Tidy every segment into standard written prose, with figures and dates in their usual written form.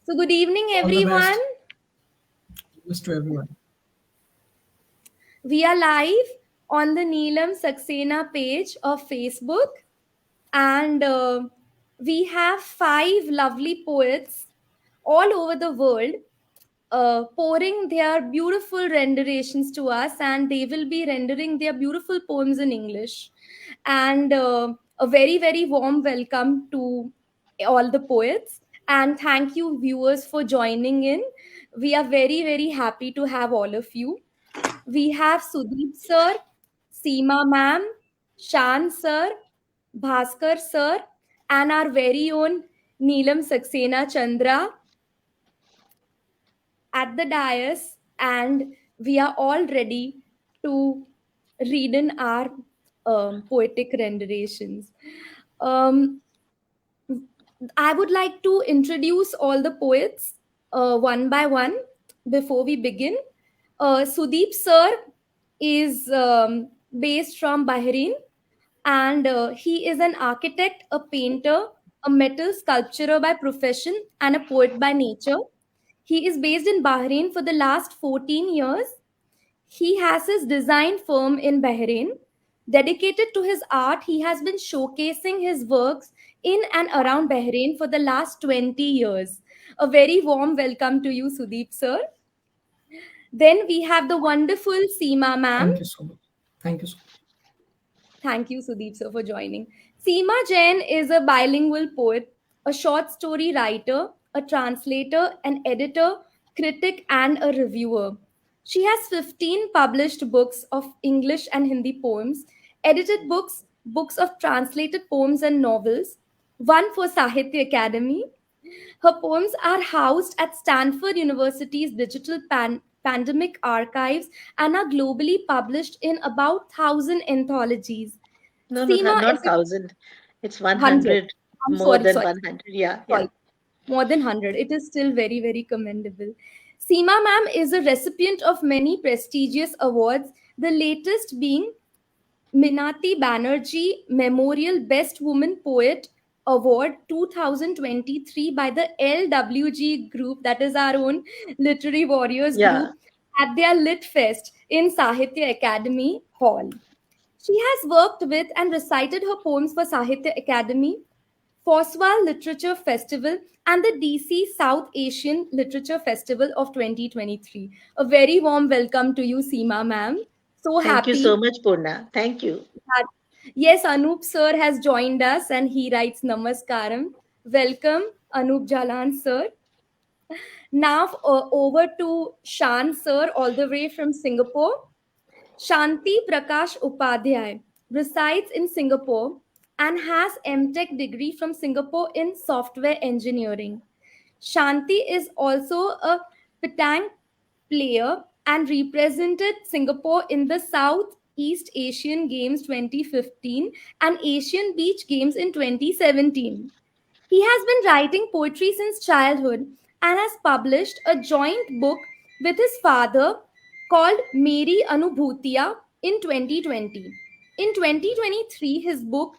So, good evening, All the everyone. best. Best to everyone. We are live on the Neelam Saxena page of Facebook, and we have five lovely poets all over the world pouring their beautiful renditions to us, and they will be rendering their beautiful poems in English. And a very, very warm welcome to all the poets. And thank you, viewers, for joining in. We are very, very happy to have all of you. We have Sudeep sir, Seema ma'am, Shaan sir, Bhaskar sir, and our very own Neelam Saxena Chandra at the dais, and we are all ready to read in our poetic renditions. Um, I would like to introduce all the poets one by one before we begin. Sudeep sir is based from Bahrain, and he is an architect, a painter, a metal sculpturer by profession, and a poet by nature. He is based in Bahrain for the last 14 years. He has his design firm in Bahrain. Dedicated to his art, he has been showcasing his works in and around Bahrain for the last 20 years. A very warm welcome to you, Sudeep sir. Then we have the wonderful Seema ma'am. Thank you so much. Thank you so much. Thank you, Sudeep sir, for joining. Seema Jain is a bilingual poet, a short story writer, a translator, an editor, critic, and a reviewer. She has 15 published books of English and Hindi poems, edited books, books of translated poems and novels, one for Sahitya Academy. Her poems are housed at Stanford University's digital pandemic archives and are globally published in about 1,000 anthologies. No, no, Seema not is a 1,000. It's 100. 100, I'm more sorry, than sorry, 100. Yeah, yeah. sorry. More than 100. It is still very, very commendable. Seema ma'am is a recipient of many prestigious awards, the latest being Minati Banerjee Memorial Best Woman Poet Award 2023 by the LWG group, that is our own Literary Warriors Yeah. group, at their Lit Fest in Sahitya Academy Hall. She has worked with and recited her poems for Sahitya Academy, Foswal Literature Festival, and the DC South Asian Literature Festival of 2023. A very warm welcome to you, Seema ma'am. So Thank you so happy much, Purna. Thank you. that, yes, Anup sir has joined us and he writes Namaskaram. Welcome, Anup Jalan sir. Now over to Shaan sir, all the way from Singapore. Shanti Prakash Upadhyay resides in Singapore and has MTech degree from Singapore in software engineering. Shanti is also a petang player and represented Singapore in the Southeast Asian Games 2015 and Asian Beach Games in 2017. He has been writing poetry since childhood and has published a joint book with his father called Meri Anubhutiya in 2020. In 2023, his book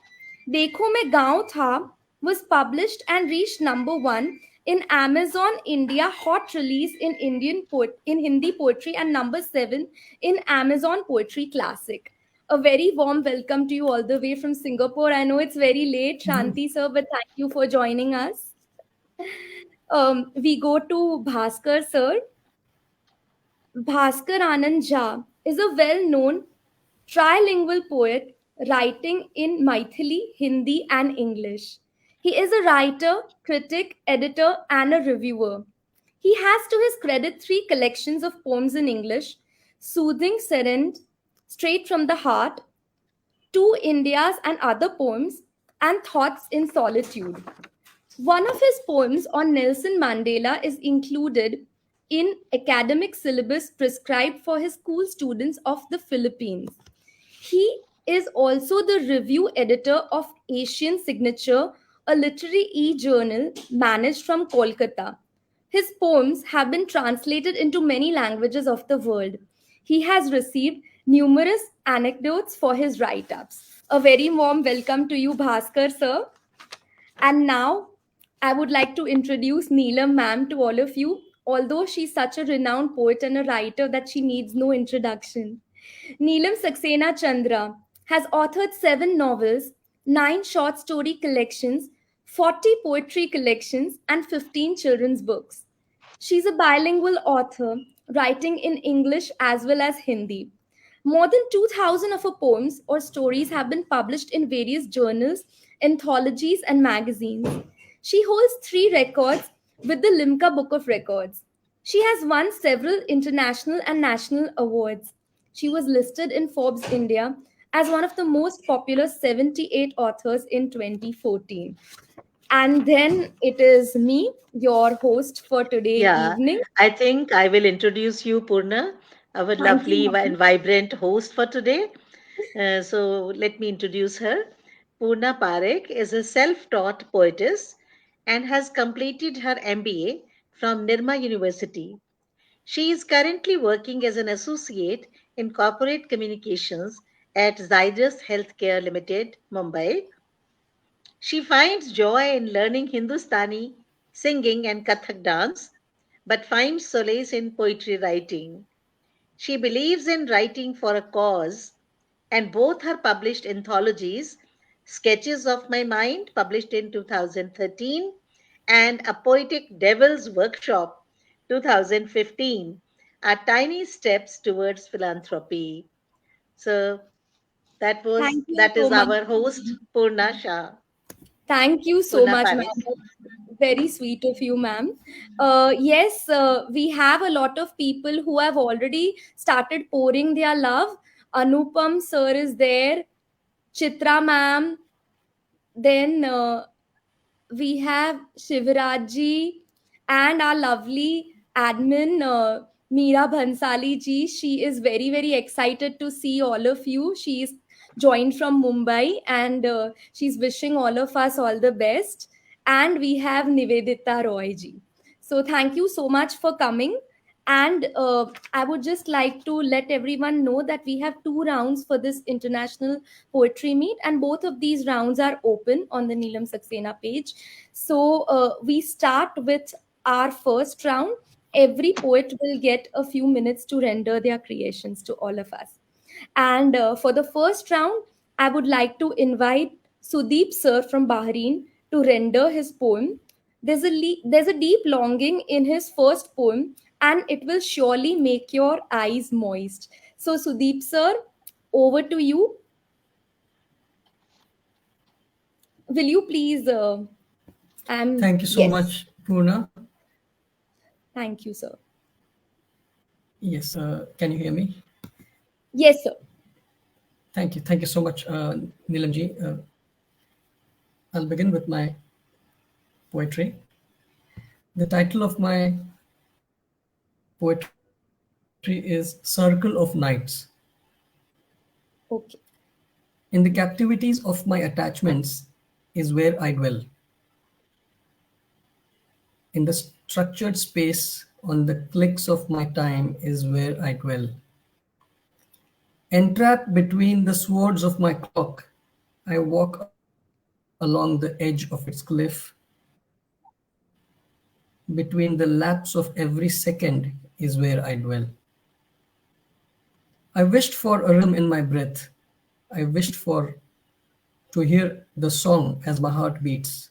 Dekho Main Gaon Tha was published and reached number 1 in Amazon India Hot Release in in Hindi poetry and number 7 in Amazon Poetry Classic. A very warm welcome to you all the way from Singapore. I know it's very late, Mhm. Shanti sir, but thank you for joining us. We go to Bhaskar sir. Bhaskar Anand Jha is a well-known trilingual poet writing in Maithili, Hindi, and English. He is a writer, critic, editor, and a reviewer. He has to his credit 3 collections of poems in English: Soothing Serene, Straight from the Heart, Two Indias and Other Poems, and Thoughts in Solitude. One of his poems on Nelson Mandela is included in academic syllabus prescribed for his school students of the Philippines. He is also the review editor of Asian Signature, a literary e-journal managed from Kolkata. His poems have been translated into many languages of the world. He has received numerous anecdotes for his write-ups. A very warm welcome to you, Bhaskar sir. And now I would like to introduce Neelam ma'am to all of you, although she's such a renowned poet and a writer that she needs no introduction. Neelam Saxena Chandra has authored 7 novels, 9 short story collections, 40 poetry collections, and 15 children's books. She's a bilingual author, writing in English as well as Hindi. More than 2,000 of her poems or stories have been published in various journals, anthologies, and magazines. She holds 3 records with the Limca Book of Records. She has won several international and national awards. She was listed in Forbes India as one of the most popular 78 authors in 2014. And then it is me, your host for today Yeah, evening. I think I will introduce you, Purna, our Thank you, lovely ma'am. and vibrant host for today. So let me introduce her. Purna Parekh is a self-taught poetess and has completed her MBA from Nirma University. She is currently working as an associate in corporate communications at Zydus Healthcare Limited, Mumbai. She finds joy in learning Hindustani, singing, and Kathak dance, but finds solace in poetry writing. She believes in writing for a cause, and both her published anthologies, Sketches of My Mind, published in 2013, and A Poetic Devil's Workshop, 2015, are tiny steps towards philanthropy. So Thank you that is so much. our host, Purna Shah. Thank you so Purna much, Parekh. ma'am. That's very sweet of you, ma'am. Yes, we have a lot of people who have already started pouring their love. Anupam sir is there, Chitra ma'am, then we have Shivaraji and our lovely admin Meera Bhansali ji. She is very, very excited to see all of you. She is joined from Mumbai and she's wishing all of us all the best. And we have Nivedita Roy ji. So thank you so much for coming. And I would just like to let everyone know that we have 2 rounds for this international poetry meet, and both of these rounds are open on the Neelam Saxena page. So we start with our first round. Every poet will get a few minutes to render their creations to all of us. And for the first round, I would like to invite Sudeep sir from Bahrain to render his poem. There's a deep longing in his first poem, and it will surely make your eyes moist. So, Sudeep sir, over to you. Will you please? Thank you so Yes. much, Purna. Thank you, sir. Yes, can you hear me? Yes, sir. Thank you. Thank you so much, Neelamji. I'll begin with my poetry. The title of my poetry is Circle of Nights. Okay. In the captivities of my attachments is where I dwell. In the structured space on the clicks of my time is where I dwell. Entrapped between the swords of my clock, I walk along the edge of its cliff. Between the lapse of every second is where I dwell. I wished for a rhythm in my breath. I wished for to hear the song as my heart beats.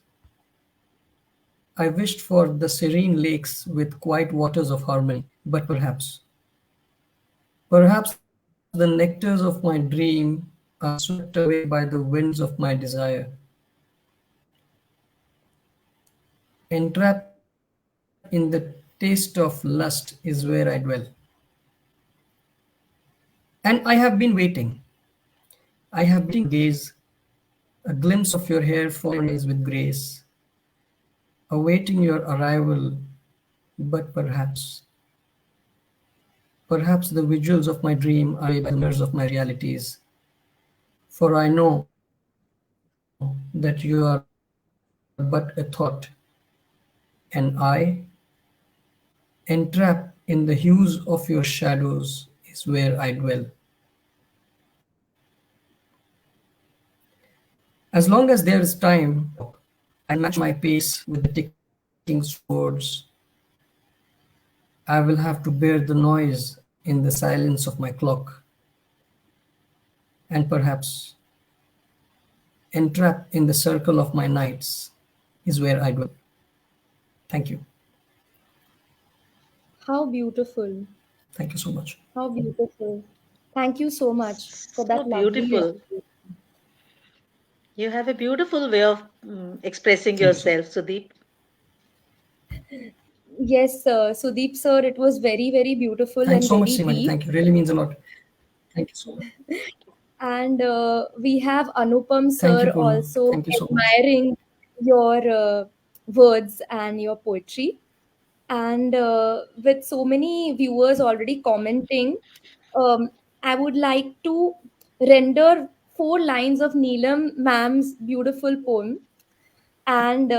I wished for the serene lakes with quiet waters of harmony. But perhaps the nectars of my dream are swept away by the winds of my desire. Entrapped in the taste of lust is where I dwell. And I have been waiting. I have been waiting to gaze, a glimpse of your hair falling on my eyes with grace, awaiting your arrival. But perhaps the visuals of my dream are by the mirrors of my realities. For I know that you are but a thought, and I, entrapped in the hues of your shadows, is where I dwell. As long as there is time, we can talk. and match my pace with the ticking swords. I will have to bear the noise in the silence of my clock, and perhaps entrapped in the circle of my nights is where I dwell. Thank you. How beautiful. Thank you so much. How beautiful. Thank you so much for So that lovely beautiful. You have a beautiful way of expressing Thank you so much. yourself, Sudeep. Yes, Sudeep sir, it was very, very beautiful Thanks and so much, very Seema. deep. Thank you. Really means a lot. Thank you so much. And we have Anupam Thank you, sir Purna. also Thank you so much. admiring your words and your poetry. And with so many viewers already commenting, um, I would like to render 4 lines of Neelam ma'am's beautiful poem. And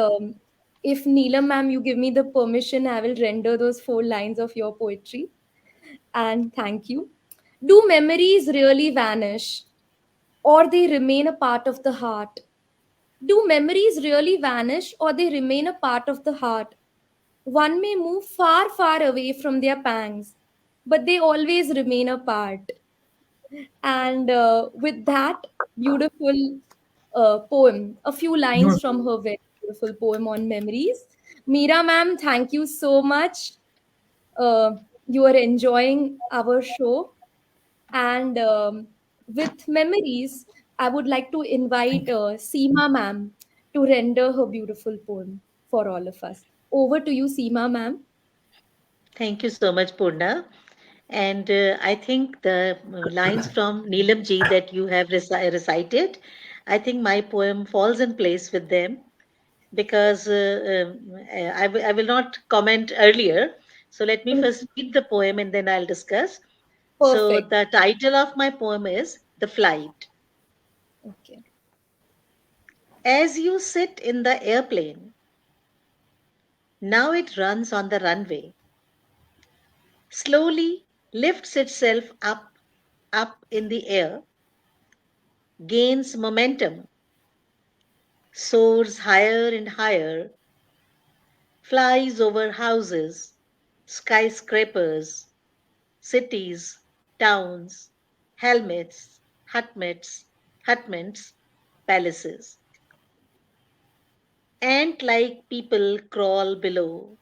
if Neelam ma'am, you give me the permission, I will render those 4 lines of your poetry. And thank you. Do memories really vanish, or they remain a part of the heart? Do memories really vanish, or they remain a part of the heart? One may move far, far away from their pangs, but they always remain a part. And with that beautiful poem, a few lines You're from her very beautiful poem on memories. Meera ma'am, thank you so much. Uh, you are enjoying our show. And with memories, I would like to invite thank you. Seema ma'am to render her beautiful poem for all of us. Over to you, Seema ma'am. Thank you so much, Purna. And I think the lines from Neelam ji that you have recited, I think my poem falls in place with them because I will not comment earlier. So let me first read the poem and then I'll discuss. So Perfect. the title of my poem is The Flight. Okay. As you sit in the airplane, now it runs on the runway, slowly lifts itself up in the air, gains momentum, soars higher and higher, flies over houses, skyscrapers, cities, towns, helmets, hutments, hutments, palaces. Ant like people crawl below.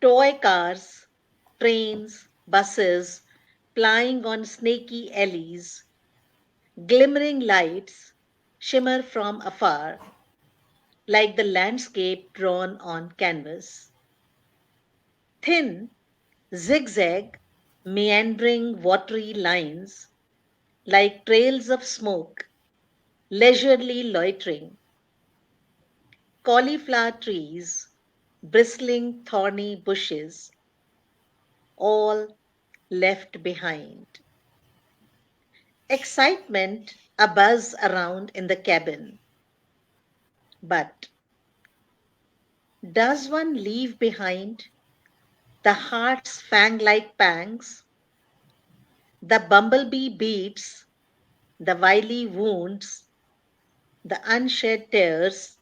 Toy cars, trains, buses, plying on snaky alleys, glimmering lights shimmer from afar, like the landscape drawn on canvas. Thin, zigzag, meandering watery lines, like trails of smoke, leisurely loitering, cauliflower trees, bristling thorny bushes, all left behind. Excitement abuzz around in the cabin. But does one leave behind the heart's fang like pangs, the bumblebee beats, the wily wounds, the unshed tears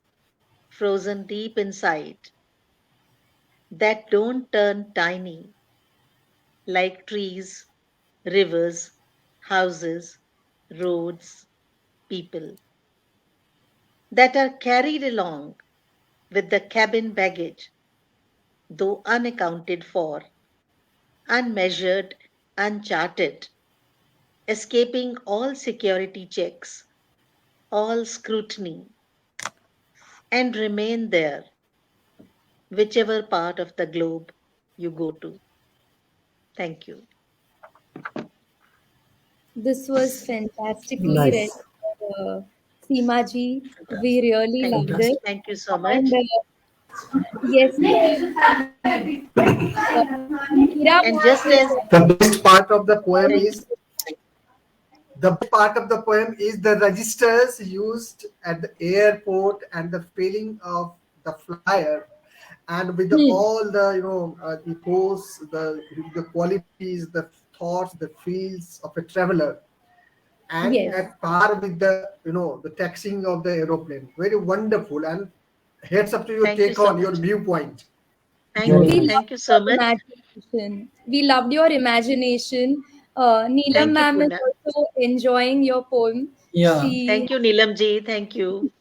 frozen deep inside that don't turn tiny like trees, rivers, houses, roads, people, that are carried along with the cabin baggage, though unaccounted for, unmeasured, uncharted, escaping all security checks, all scrutiny, and remain there, whichever part of the globe you go to. Thank you. This was fantastically read, Nice. Seema ji. We really Thank loved you. it. Fantastic. Thank you so And much. yes, Meera And ma'am just is as The best part of the poem thank is the registers used at the airport and the feeling of the flyer, and with Hmm. all the the posts, the qualities, the thoughts, the feels of a traveler. and Yes. Yeah. at par with the the taxiing of the aeroplane. Very wonderful, and heads up to your Thank you take so on your much. viewpoint. Thank Very you. We nice. Thank loved you so your much. imagination. We loved your imagination. Neelam Thank you, ma'am is Purna. also enjoying your poem. Yeah, She Thank you, Neelam ji. Thank you.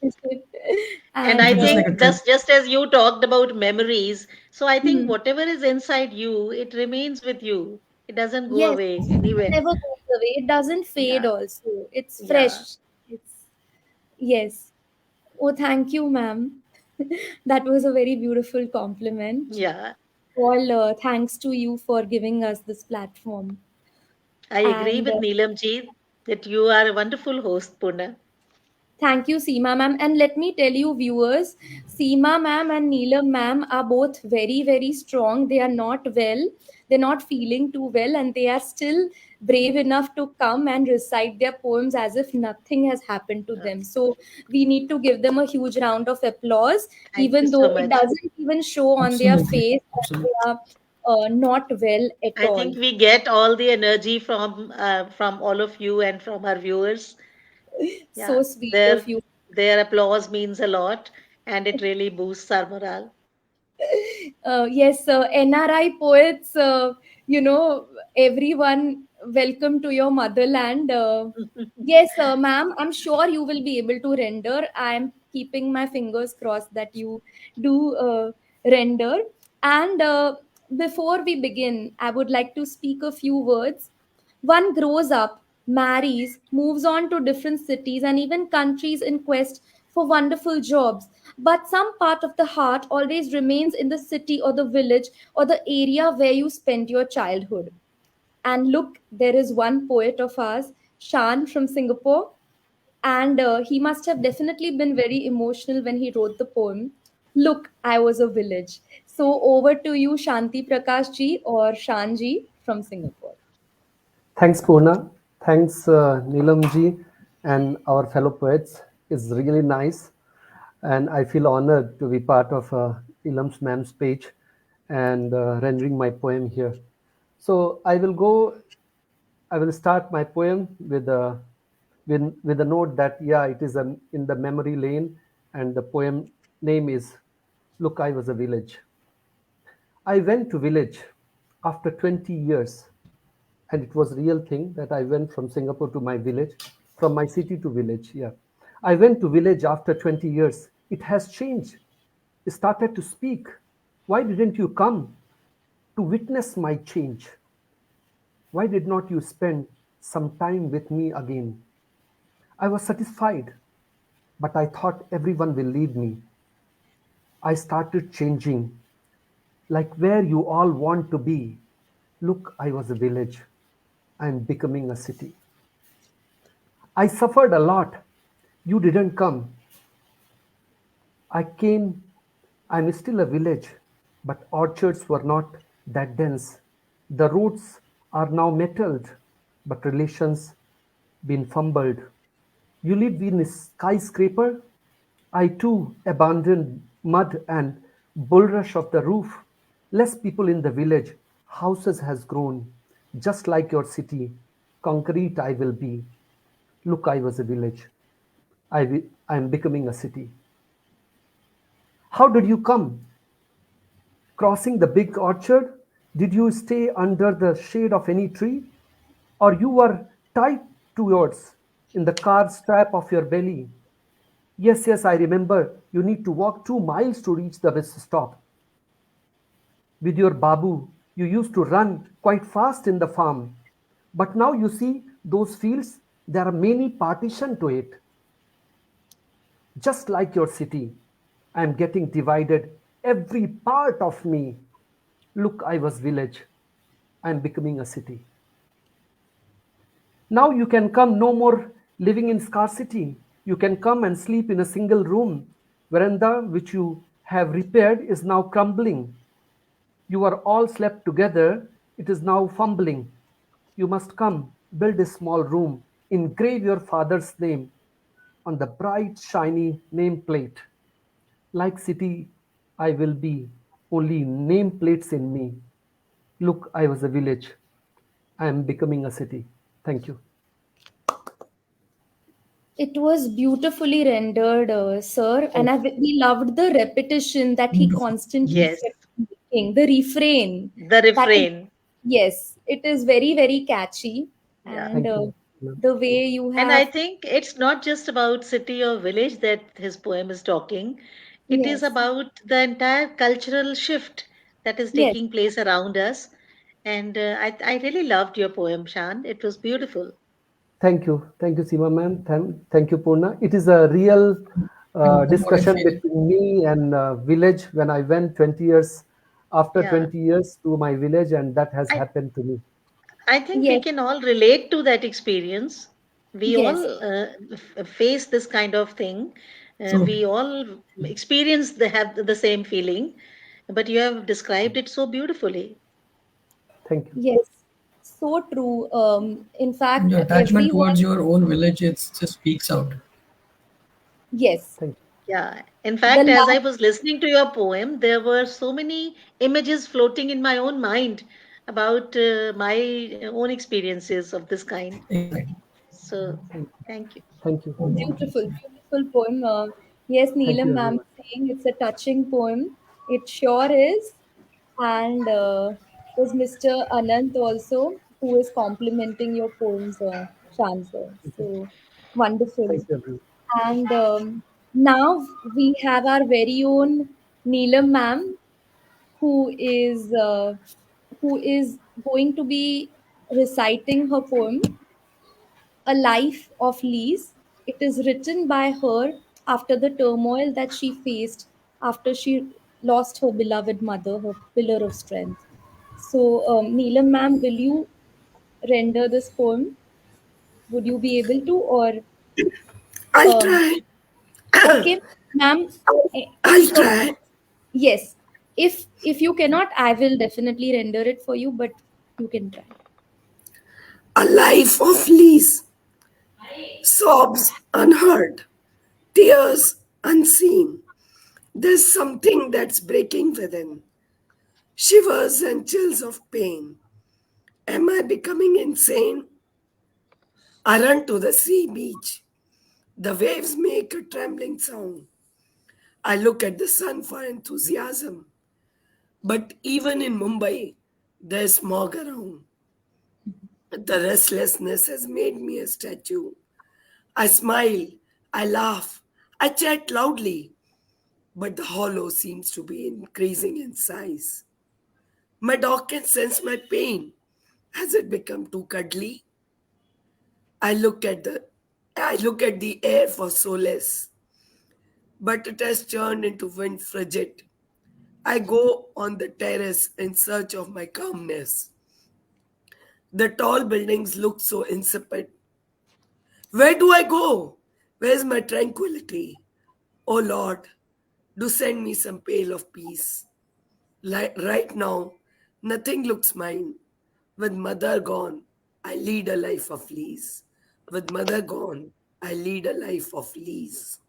And and I it feels like think a treat. just as you talked about memories, so I think hmm, whatever is inside you, it remains with you. It doesn't go yes, away it anywhere. never goes away. It doesn't fade. Yeah. Also, it's Yeah. fresh. It's yes. Oh, thank you, ma'am. That was a very beautiful compliment. Yeah. All thanks to you for giving us this platform. I agree And with Neelam ji that you are a wonderful host, Purna. thank you, Seema ma'am. And let me tell you, viewers, Seema ma'am and Neelam ma'am are both very, very strong. They are not well. They're not feeling too well, and they are still brave enough to come and recite their poems as if nothing has happened to Uh, them. So we need to give them a huge round of applause, Thank you even so though it much. doesn't even show on their Absolutely. face that Absolutely. they are not well at I all. think we get all the energy from all of you and from our viewers. So Yeah, sweet of their you. their applause means a lot, and it really boosts our morale. Yes, NRI poets, everyone, welcome to your motherland. Yes, ma'am, I'm sure you will be able to render. I'm keeping my fingers crossed that you do render. And before we begin, I would like to speak a few words. One grows up, marries, moves on to different cities and even countries in quest for wonderful jobs. But some part of the heart always remains in the city or the village or the area where you spent your childhood. And look, there is one poet of ours, Shaan from Singapore, and he must have definitely been very emotional when he wrote the poem. Look, I was a village. So over to you, Shanti Prakash ji or Shaan ji from Singapore. Thanks, Purna. Thanks, Neelam ji and our fellow poets. It's really nice. And I feel honored to be part of Neelam's ma'am's page and rendering my poem here. So I will start my poem with a note that, yeah, it is in the memory lane, and the poem name is Look, I Was a Village. I went to village after 20 years, and it was real thing that I went from Singapore to my village, from my city to village. Yeah, I went to village after 20 years. It has changed. It started to speak. Why didn't you come to witness my change? Why did not you spend some time with me again? I was satisfied, but I thought everyone will leave me. I started changing, like where you all want to be. Look, I was a village. I am becoming a city. I suffered a lot. You didn't come. I came. I'm still a village, but orchards were not that dense. The roots are now metalled, but relations been fumbled. You live in a skyscraper. I too abandoned mud and bulrush of the roof. Less people in the village. Houses has grown, just like your city. Concrete I will be. Look, I was a village. I am becoming a city. How did you come? Crossing the big orchard? Did you stay under the shade of any tree? Or you were tied to yours in the car strap of your belly? Yes, yes, I remember. You need to walk 2 miles to reach the bus stop. With your babu, you used to run quite fast in the farm. But now you see those fields, there are many partition to it. Just like your city, I am getting divided. Every part of me. Look, I was village. I am becoming a city. Now you can come no more living in scarcity. You can come and sleep in a single room. Veranda which you have repaired is now crumbling. You are all slept together. It is now fumbling. You must come, build a small room, engrave your father's name on the bright, shiny nameplate. Like city, I will be, only nameplates in me. Look, I was a village. I am becoming a city. Thank you. It was beautifully rendered, sir, and Thank we loved the repetition that he Beautiful. constantly Yes, kept making, the refrain. the That is, refrain. yes, it is very, very catchy, Yeah. and thank you, ma'am. the way you And I have, think it's not just about city or village that his poem is talking. It is yes, about the entire cultural shift that is yes, taking place around us. And I really loved your poem, Shan. It was beautiful. Thank you, Seema ma'am. Thank you, Purna. It is a real What I discussion feel. between me and village when I went 20 years after Yeah. 20 years to my village, and that has I, happened to me. I think we yes, can all relate to that experience. We all yes, face this kind of thing. So We all experience have the same feeling, but you have described it so beautifully. Thank you. yes, so true. In fact, your attachment everyone, towards your own village, it just speaks out. yes, Thank Yeah. In the fact, as I love, was listening to your poem, there were so many images floating in my own mind about my own experiences of this kind. Exactly. So, thank you. thank you. Thank you. beautiful, beautiful poem. Yes, Thank Neelam you, ma'am everyone. saying it's a touching poem. It sure is. And there's Mr. Anant also, who is complimenting your poems, Shaan sir. So wonderful. Thank you, everyone. And now we have our very own Neelam ma'am, who is uh, who is going to be reciting her poem, A Life of Lees. It is written by her after the turmoil that she faced after she lost her beloved mother, her pillar of strength. So, Neelam ma'am, will you render this poem? Would you be able to? Or, I'll um, try. okay, ma'am, I'll so try. yes, if you cannot, I will definitely render it for you, but you can try. A life of lease, sobs unheard, tears unseen. There's something that's breaking within, shivers and chills of pain. Am I becoming insane? I run to the sea beach. The waves make a trembling sound. I look at the sun for enthusiasm. But even in Mumbai, there's smog around. The restlessness has made me a statue. I smile, I laugh, I chat loudly, but the hollow seems to be increasing in size. My dog can sense my pain. Has it become too cuddly? I look at the I look at the air for solace, but it has turned into wind frigid. I go on the terrace in search of my calmness. The tall buildings look so insipid. Where do I go? Where's my tranquility? Oh Lord, do send me some pale of peace. Like right now, nothing looks mine. With mother gone, I lead a life of lease. With mother gone, I lead a life of lease.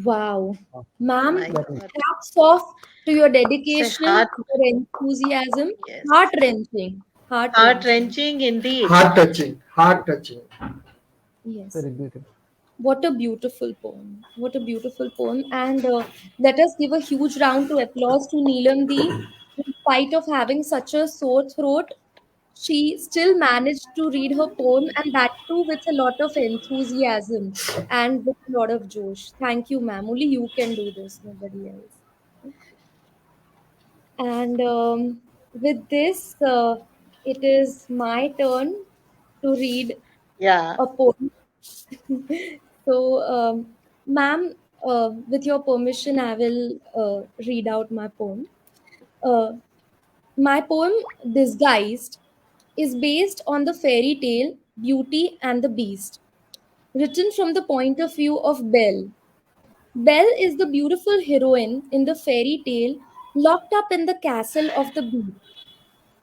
Wow. Wow, Ma'am, My that is God. hats off to your It's a dedication, heart, your enthusiasm. yes, Heart wrenching. Heart heart wrenching. wrenching indeed. Heart touching, heart touching. Yes. very beautiful. What a beautiful poem. What a beautiful poem. And let us give a huge round to applause to Neelam Di. In spite of having such a sore throat, she still managed to read her poem, and that too with a lot of enthusiasm and with a lot of josh. Thank you, ma'am. Only you can do this, nobody else. And with this, it is my turn to read Yeah, a poem. So, ma'am, with your permission, I will read out my poem. Uh, my poem, Disguised, is based on the fairy tale Beauty and the Beast, written from the point of view of Belle. Belle is the beautiful heroine in the fairy tale locked up in the castle of the Beast.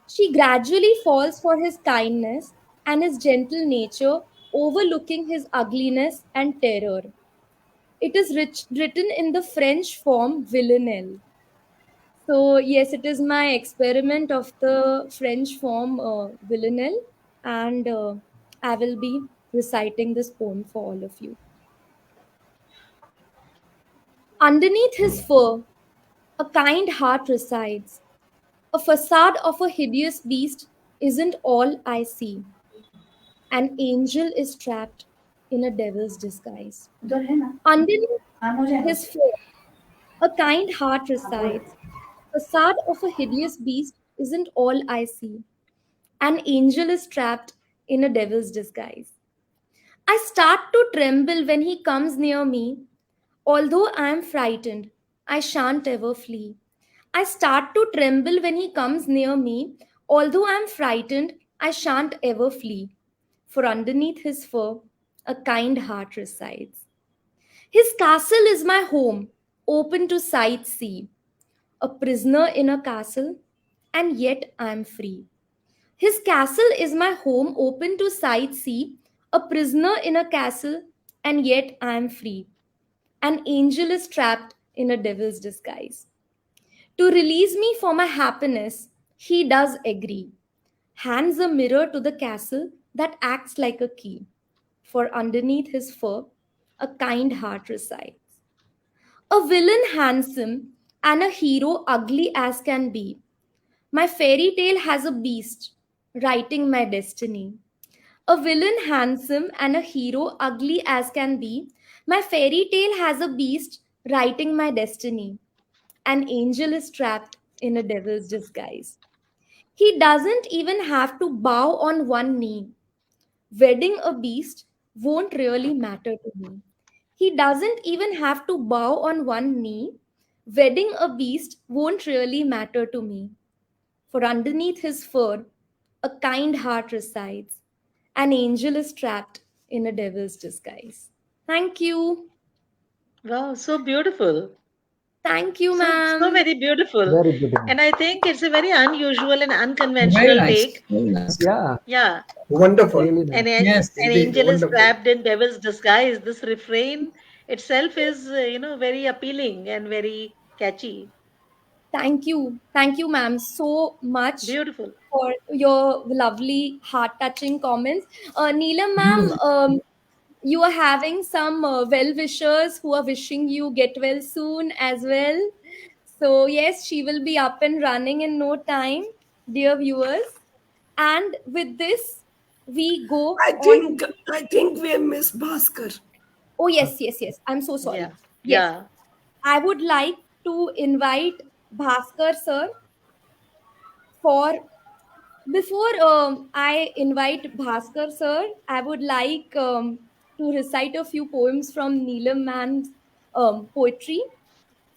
She gradually falls for his kindness and his gentle nature, overlooking his ugliness and terror. It is written in the French form villanelle. So, yes, it is my experiment of the French form villanelle, and I will be reciting this poem for all of you. Underneath his fur, a kind heart resides. A facade of a hideous beast isn't all I see. An angel is trapped in a devil's disguise. Underneath his fur, a kind heart resides. Facade of a hideous beast isn't all I see. An angel is trapped in a devil's disguise. I start to tremble when he comes near me. Although I am frightened, I shan't ever flee. I start to tremble when he comes near me. Although I am frightened, I shan't ever flee. For underneath his fur, a kind heart resides. His castle is my home, open to sight see. A prisoner in a castle, and yet I am free. His castle is my home, open to sight see. A prisoner in a castle, and yet I am free. An angel is trapped in a devil's disguise. To release me for my happiness, he does agree. Hands a mirror to the castle that acts like a key. For underneath his fur, a kind heart resides. A villain handsome and a hero ugly as can be. My fairy tale has a beast writing my destiny. A villain handsome and a hero ugly as can be. My fairy tale has a beast writing my destiny. An angel is trapped in a devil's disguise. He doesn't even have to bow on one knee. Wedding a beast won't really matter to me. He doesn't even have to bow on one knee. Wedding a beast won't really matter to me. For underneath his fur, a kind heart resides. An angel is trapped in a devil's disguise. Thank you. Wow, so beautiful. Thank you, So ma'am. very beautiful. Very beautiful. And I think it's a very unusual and Very unconventional nice. take. Very nice. Yeah, Yeah, Wonderful. really nice. Yes. an Indeed, angel is wonderful. trapped in devil's disguise. This refrain itself is, very appealing and very catchy. Thank you. Thank you, ma'am, so much Beautiful. for your lovely, heart touching comments. Neelam, ma'am, Hmm. you are having some well wishers who are wishing you get well soon as well. So, yes, she will be up and running in no time, dear viewers. And with this, we go I on. think I think we have missed Bhaskar. Oh, yes, yes, yes. I'm so sorry. Yeah, Yes, yeah. I would like to invite Bhaskar sir for. Before I invite Bhaskar sir, I would like to recite a few poems from Neelam man's poetry.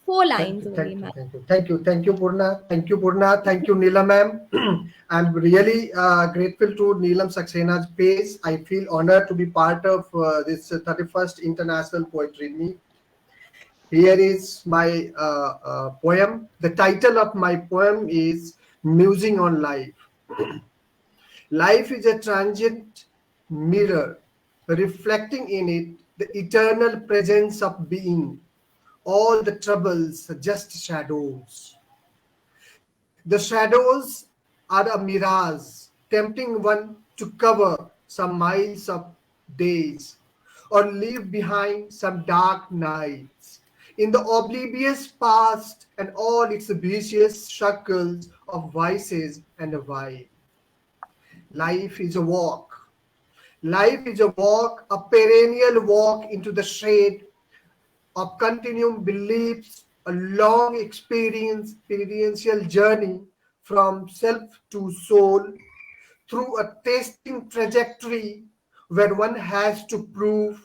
Four Thank lines you, only, thank ma'am. you, thank you, thank you, thank you, Purna. Thank you, Purna. Thank you, Neelam ma'am. I'm really grateful to Neelam Saxena's page. I feel honored to be part of this 31st International Poetry Meet. Here is my poem. The title of my poem is Musing on Life. Life is a transient mirror, reflecting in it the eternal presence of being. All the troubles are just shadows. The shadows are a mirage, tempting one to cover some miles of days or leave behind some dark nights. In the oblivious past and all its vicious circles of vices and vice. Life is a walk. Life is a walk, a perennial walk into the shade of continuum beliefs, a long experiential journey from self to soul through a testing trajectory where one has to prove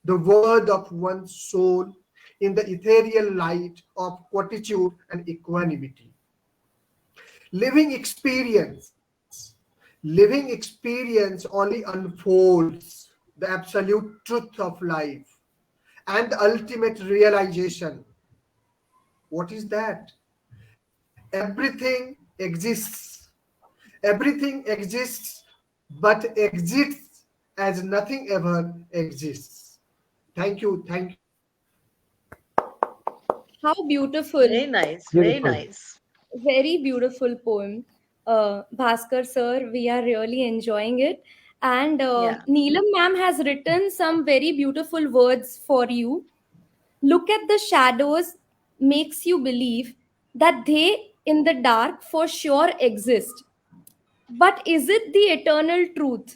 the worth of one's soul in the ethereal light of quietude and equanimity. Living experience, living experience only unfolds the absolute truth of life and the ultimate realization. What is that? Everything exists. Everything exists, but exists as nothing ever exists. Thank you. Thank you. How beautiful. Very nice, very Beautiful. nice. Very beautiful poem. Bhaskar sir, we are really enjoying it. And Yeah. Neelam ma'am has written some very beautiful words for you. Look at the shadows makes you believe that they in the dark for sure exist. But is it the eternal truth?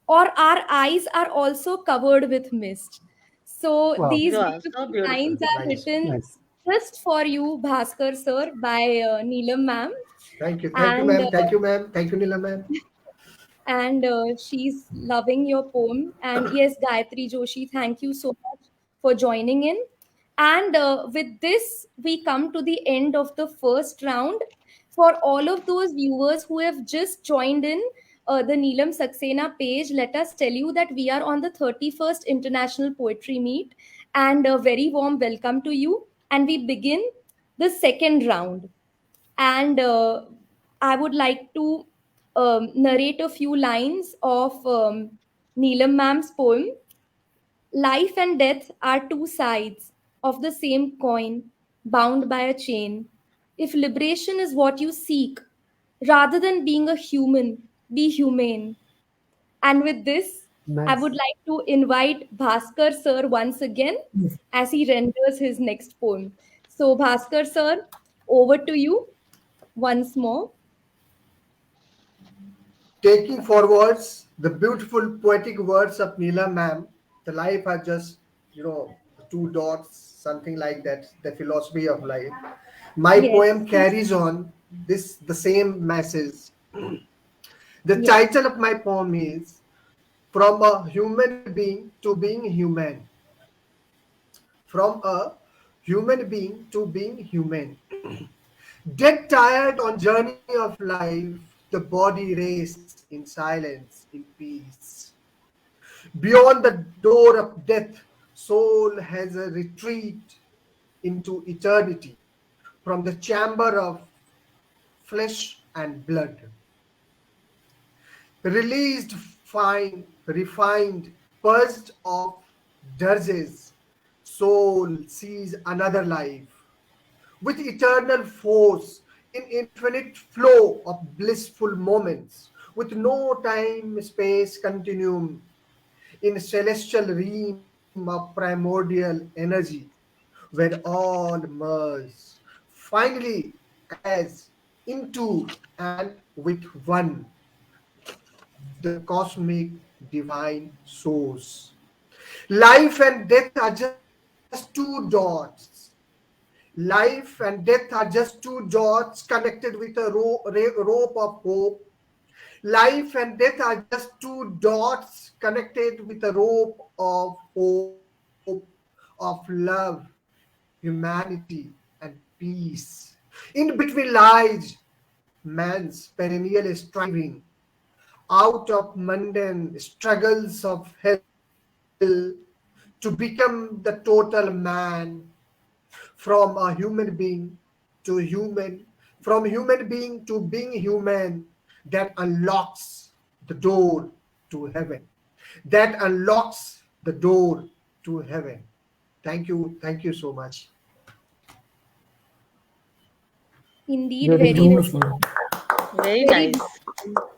Or our eyes are also covered with mist? So Wow, these Wow, so beautiful beautiful. lines are Nice. written nice. just for you, Bhaskar sir, by Neelam ma'am. Thank you. Thank you, And ma'am. Thank you, ma'am. Thank you, Neelam ma'am. she's loving your poem. And yes, Gayatri Joshi, thank you so much for joining in. And with this, we come to the end of the first round. For all of those viewers who have just joined in the Neelam Saxena page, let us tell you that we are on the 31st International Poetry Meet, and a very warm welcome to you. And we begin the second round. And I would like to narrate a few lines of Neelam ma'am's poem. Life and death are two sides of the same coin, bound by a chain. If liberation is what you seek, rather than being a human, be humane. And with this, I would Nice. like to invite Bhaskar sir once again as he renders his next poem. So, Bhaskar sir, over to you once more. Taking forwards the beautiful poetic words of Neela ma'am, the life are just, two dots, something like that, the philosophy of life. My Yes, poem carries on this the same message. The yes, title of my poem is From a Human Being to Being Human. From a human being to being human. Dead tired on journey of life, the body rests in silence, in peace. Beyond the door of death, soul has a retreat into eternity from the chamber of flesh and blood. Released, fine, refined, purged of dirges, soul sees another life with eternal force in infinite flow of blissful moments, with no time space continuum, in celestial realm of primordial energy, where all merge finally as into and with one, the cosmic divine source. Life and death are just two dots. Life and death are just two dots connected with a rope of hope. Life and death are just two dots connected with a rope of hope, of love, humanity, and peace. In between lies man's perennial striving out of mundane struggles of hell to become the total man, from a human being to human, from human being to being human, that unlocks the door to heaven. That unlocks the door to heaven. Thank you so much. indeed, Very very, good. Beautiful. Very very nice. beautiful.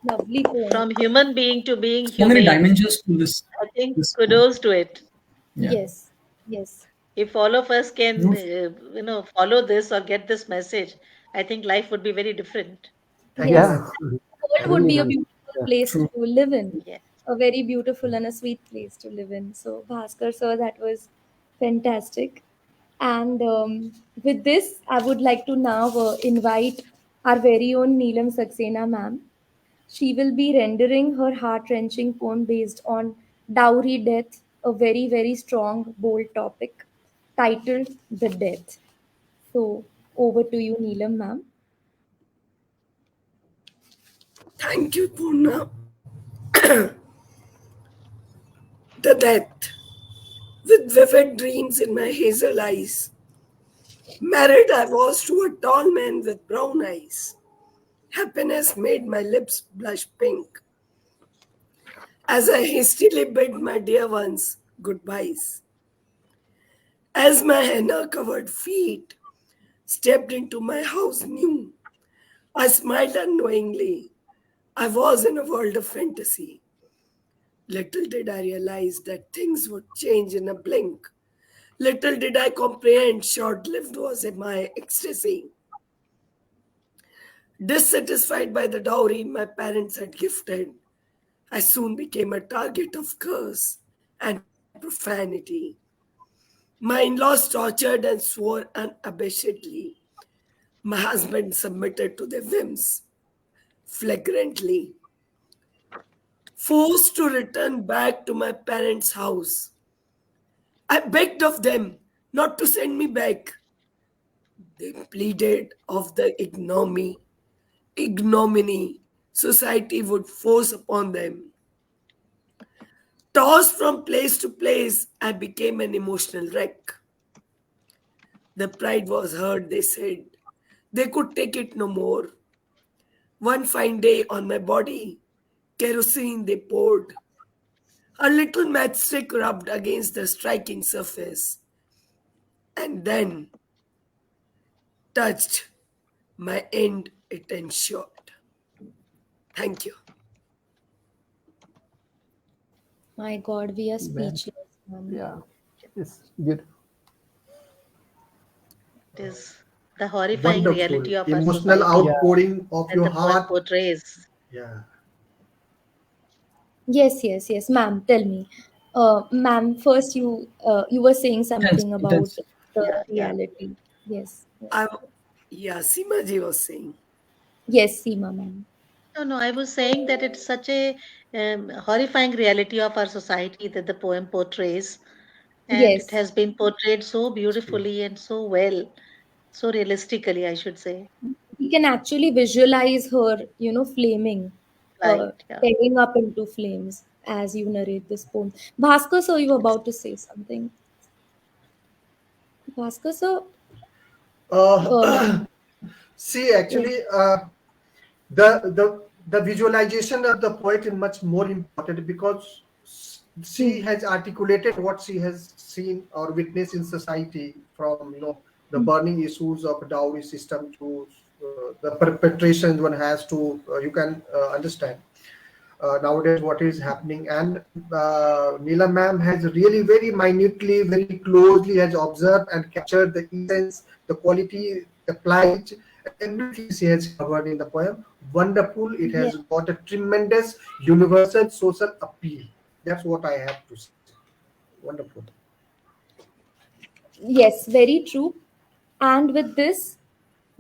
Lovely poem. From human being to being So many humane. dimensions to this. I think This poem. kudos to it. Yeah. Yes, yes. If all of us can, Beautiful. follow this or get this message, I think life would be very different. Thank you, Yes, Yeah, ma'am. the world would really be a nice. beautiful Yeah. place True. to live in, Yeah. a very beautiful and a sweet place to live in. So, Bhaskar sir, that was fantastic. And with this, I would like to now invite our very own Neelam Saxena ma'am. She will be rendering her heart wrenching poem based on dowry death, a very, very strong, bold topic titled The Death. So, over to you, Neelam ma'am. Thank you, Purna. The death, with vivid dreams in my hazel eyes. Married I was to a tall man with brown eyes. Happiness made my lips blush pink as I hastily bid my dear ones goodbyes. As my henna covered feet stepped into my house new, I smiled unknowingly, I was in a world of fantasy. Little did I realize that things would change in a blink. Little did I comprehend short lived was my ecstasy. Dissatisfied by the dowry my parents had gifted, I soon became a target of curse and profanity. My in laws tortured and swore unabashedly. My husband submitted to their whims flagrantly. Forced to return back to my parents' house, I begged of them not to send me back. They pleaded of the ignominy society would force upon them. Tossed from place to place, I became an emotional wreck. The pride was hurt, they said. They could take it no more. One fine day on my body, kerosene they poured. A little matchstick rubbed against the striking surface, and then touched my end it ensured. Thank you. My God, we are Well, speechless, ma'am. yeah, it's good. It is the horrifying Wonderful. reality of our Emotional Yeah, society outpouring of that your the poem heart. portrays. Yeah. Yes, ma'am. Tell me, ma'am. First, you were saying Intense, something about intense. the Yeah, yeah. reality. Yes, I, yes, yeah, Seema was saying. yes, Seema, ma'am. No, no, I was saying that it's such a horrifying reality of our society that the poem portrays, and it Yes, has been portrayed so beautifully and so well, so realistically, I should say. we can actually visualize her, flaming, Right, yeah. tearing up into flames as you narrate this poem. Bhaskar, sir, you were about to say something. Bhaskar, sir, um, Uh, See, yeah, actually, the visualization of the poet is much more important because she hmm, has articulated what she has seen or witnessed in society, from the hmm, burning issues of dowry system to the perpetration one has to you can understand nowadays what is happening. And Neela ma'am has really very minutely, very closely has observed and captured the essence, the quality, the plight, everything she has covered in the poem. Wonderful. It yeah, has got a tremendous universal social appeal. That's what I have to say. Wonderful. yes, very true. And with this,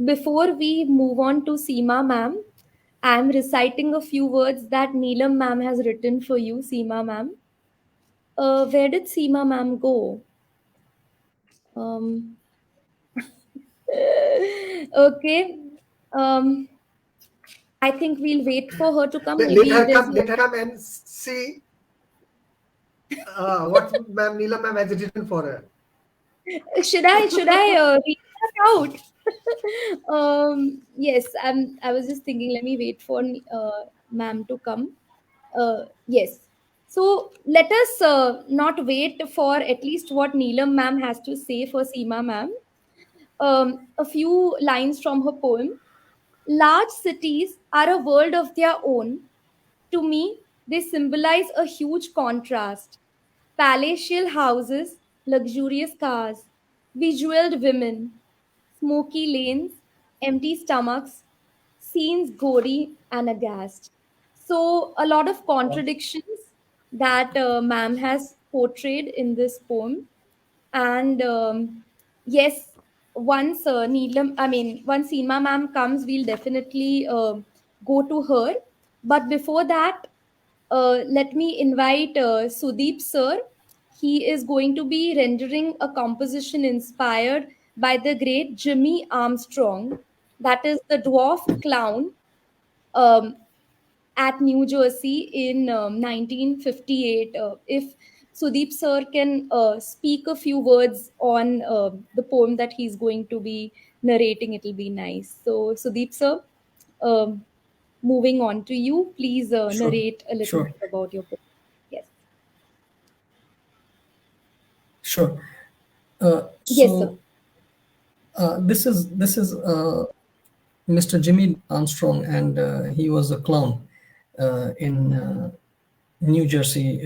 before we move on to Seema ma'am, I'm reciting a few words that Neelam ma'am has written for you, Seema ma'am. Where did Seema ma'am go? Um, okay. Um, I think we'll wait for her to come. Let Maybe her there's come. no. Let her come and see what ma'am Neela ma'am has written for her. Should I read that out? Yes, I was just thinking. Let me wait for ma'am to come. Yes. So let us not wait for at least what Neelam ma'am has to say for Seema ma'am. A few lines from her poem. Large cities are a world of their own. To me, they symbolize a huge contrast. Palatial houses, luxurious cars, bejeweled women, smoky lanes, empty stomachs, scenes gory and aghast. So, a lot of contradictions that ma'am has portrayed in this poem. And yes, once Seema ma'am comes, we'll definitely go to her. But before that, let me invite Sudeep sir. He is going to be rendering a composition inspired by the great Jimmy Armstrong, that is the dwarf clown, um, at New Jersey in 1958. If Sudeep sir can speak a few words on the poem that he's going to be narrating, it'll be nice. So, Sudeep sir, um, moving on to you, please Sure, narrate a little sure, bit about your poem. Yes. sure. Yes, sir. So this is Mr. Jimmy Armstrong, and he was a clown. in New Jersey,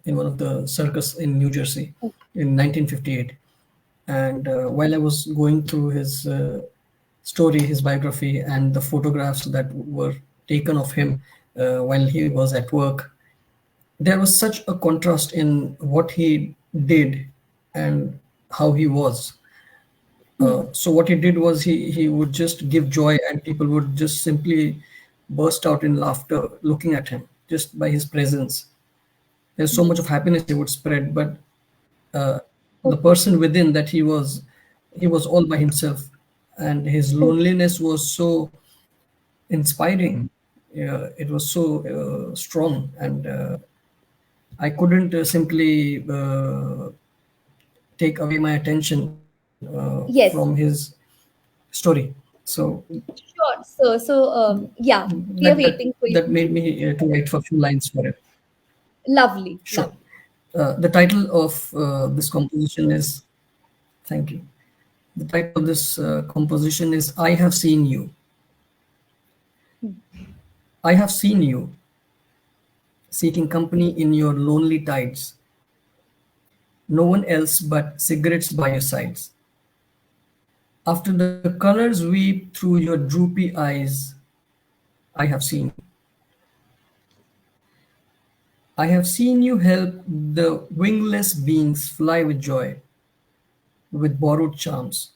in one of the circus in New Jersey in 1958. And while I was going through his story, his biography, and the photographs that were taken of him while he was at work, there was such a contrast in what he did and how he was. So what he did was he would just give joy, and people would just simply burst out in laughter looking at him just by his presence. There's so much of happiness he would spread, but the person within that he was all by himself, and his loneliness was so inspiring. Yeah, it was so strong, and I couldn't simply take away my attention from Yes, his story. So sure. So, yeah, we are waiting for you. that made me to write for a few lines for it. Lovely, Sure. lovely. The title of this composition is, thank you. The title of this composition is I Have Seen You. I have seen you seeking company in your lonely tides. No one else but cigarettes by your sides. After the colors weep through your droopy eyes, I have seen you. I have seen you help the wingless beings fly with joy, with borrowed charms.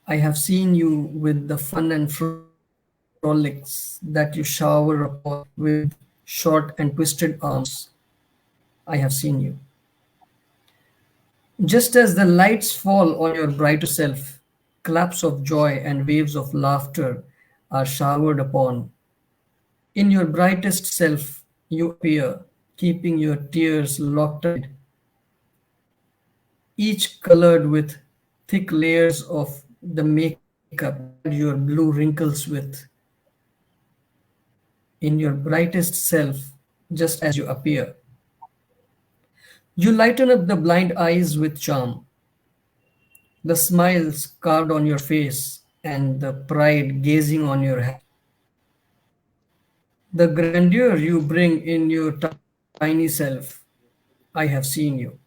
I have seen you with the fun and frolics that you shower upon with short and twisted arms. I have seen you. Just as the lights fall on your brighter self, claps of joy and waves of laughter are showered upon. In your brightest self, you appear, keeping your tears locked aside, each colored with thick layers of the makeup you pad your blue wrinkles with. In your brightest self, just as you appear, you lighten up the blind eyes with charm, the smiles carved on your face, and the pride gazing on your hand. The grandeur you bring in your tiny self, I have seen you.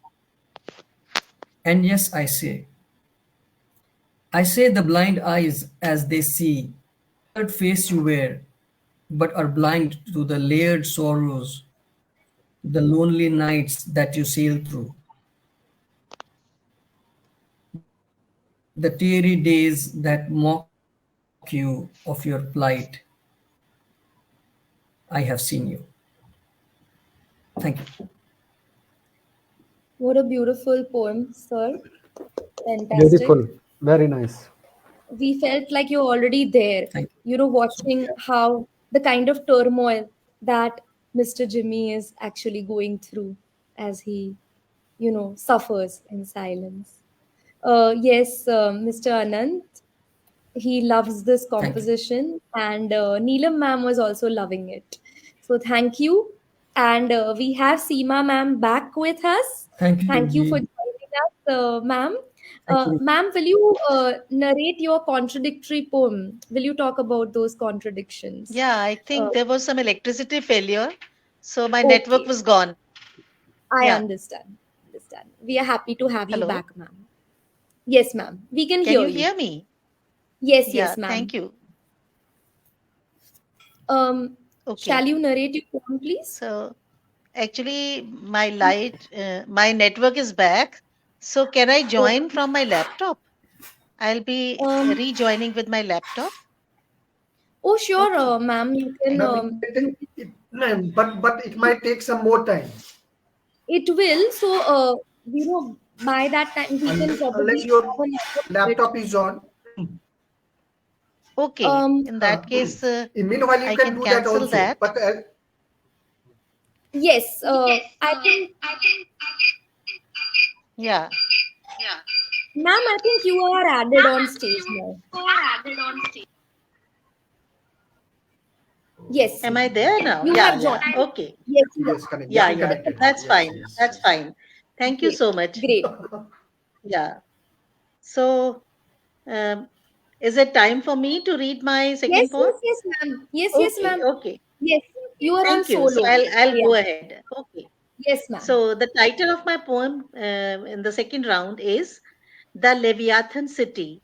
And yes, I say the blind eyes as they see the colored face you wear, but are blind to the layered sorrows, the lonely nights that you sail through, the teary days that mock you of your plight. I have seen you. Thank you. What a beautiful poem, sir. Fantastic. Beautiful. Very nice. We felt like you're already there, Thank you. watching how the kind of turmoil that Mr. Jimmy is actually going through as he, suffers in silence. Yes, Mr. Anand, he loves this Thank you. composition, and Neelam ma'am was also loving it. So thank you. And we have Seema ma'am back with us. Thank you, Thank you for Ji. joining us, ma'am. Thank you. Ma'am, will you narrate your contradictory poem? Will you talk about those contradictions? Yeah, I Uh, think there was some electricity failure, so my network okay, was gone. I Yeah. understand. Understand. We are happy to have you Hello. back, ma'am. Yes, ma'am. We can Can hear you you. hear me? Yes, Yeah, yes, ma'am. thank you. Shall Okay. you narrate your poem, please? So actually my network is back. So can I join Okay. from my laptop? I'll be Um, rejoining with my laptop. oh, sure, Okay. ma'am. You can. Ma'am, but it might take some more time. It will. So, by that time we can probably Unless your have a network switch. laptop is on. Okay. Um, In Uh, that case, Meanwhile, you I can can do that cancel also. that. But yes. I think, Yeah. ma'am. I think you are added on stage now. Yes, Am I there now? you Yeah, have yeah. joined. Okay. Yes, you yes, are. connect. Yeah, Yeah, yeah. connected now. That's Yes, fine. yes, That's yes. fine. Thank you Great, so much. great. Yeah. So, um, Is it time for me to read my second Yes, poem? yes, yes, ma'am. Yes, yes, Okay, ma'am. okay. Yes, you are on Thank you. So solo. I'll Yeah. go ahead. Okay. Yes, ma'am. So the title of my poem in the second round is The Leviathan City.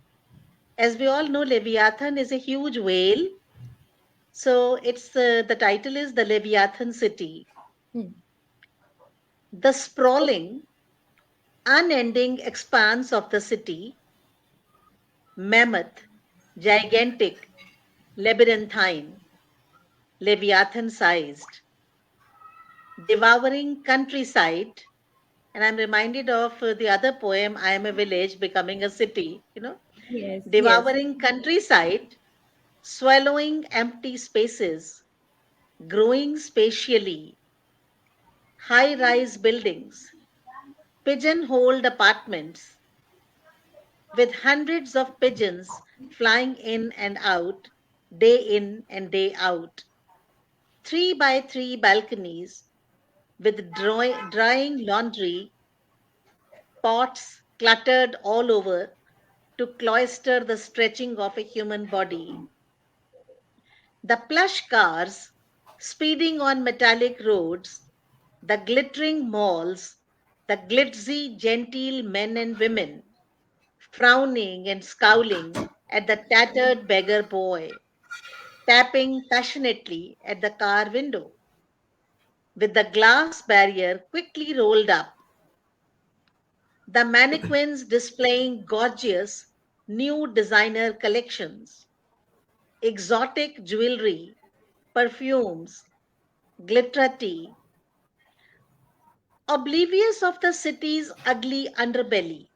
As we all know, Leviathan is a huge whale. So it's the title is The Leviathan City. Hmm. The sprawling, unending expanse of the city, mammoth, gigantic, labyrinthine, Leviathan sized, devouring countryside. And I'm reminded of the other poem, I Am a Village Becoming a City, Yes, yes, devouring countryside, swallowing empty spaces, growing spatially, high rise buildings, pigeon-holed apartments with hundreds of pigeons flying in and out, day in and day out, 3 by 3 balconies with drying laundry pots cluttered all over to cloister the stretching of a human body. The plush cars speeding on metallic roads, the glittering malls, the glitzy, genteel men and women, frowning and scowling at the tattered beggar boy, tapping passionately at the car window, with the glass barrier quickly rolled up, the mannequins displaying gorgeous new designer collections, exotic jewelry, perfumes, glitterati, oblivious of the city's ugly underbelly.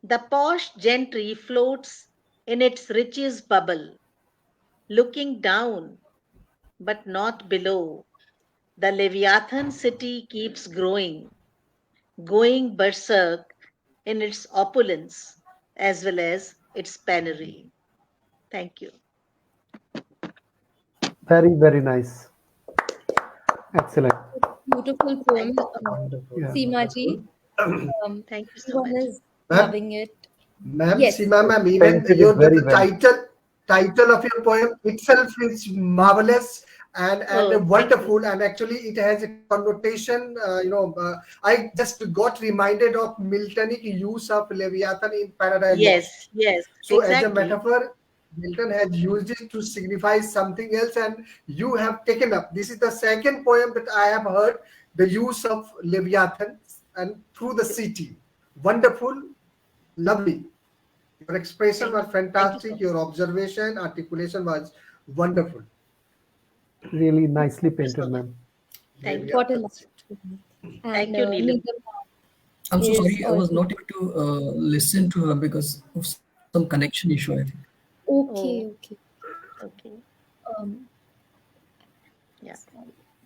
The posh gentry floats in its riches bubble, looking down but not below. The Leviathan city keeps growing, going berserk in its opulence as well as its penury. Thank you. Very, very nice. Excellent. beautiful poem, Wonderful, Yeah. Seema ji. wonderful. Thank you so Everyone much. is Ma'am, loving it. Ma'am, Yes. Seema ma'am, even Painted it your very the well. title of your poem itself is marvelous Oh, and thank you. wonderful, and actually it has a connotation. I just got reminded of Miltonic use of Leviathan in Paradise Lost. Yes, yes, So as a exactly. metaphor, Milton has used it to signify something else, and you have taken up. This is the second poem that I have heard the use of Leviathan and through the city. Wonderful, lovely. Your expression was Thank you so fantastic. much. Your observation, articulation was wonderful. Really nicely Thank you so painted, much. ma'am. Thank What a you. Leviathan lovely city. poem. And Thank you, Neelam. Neelam I'm so is sorry, I was also not able to listen to her because of some connection issue, I think. okay. Oh, Okay. okay. Um, Yeah.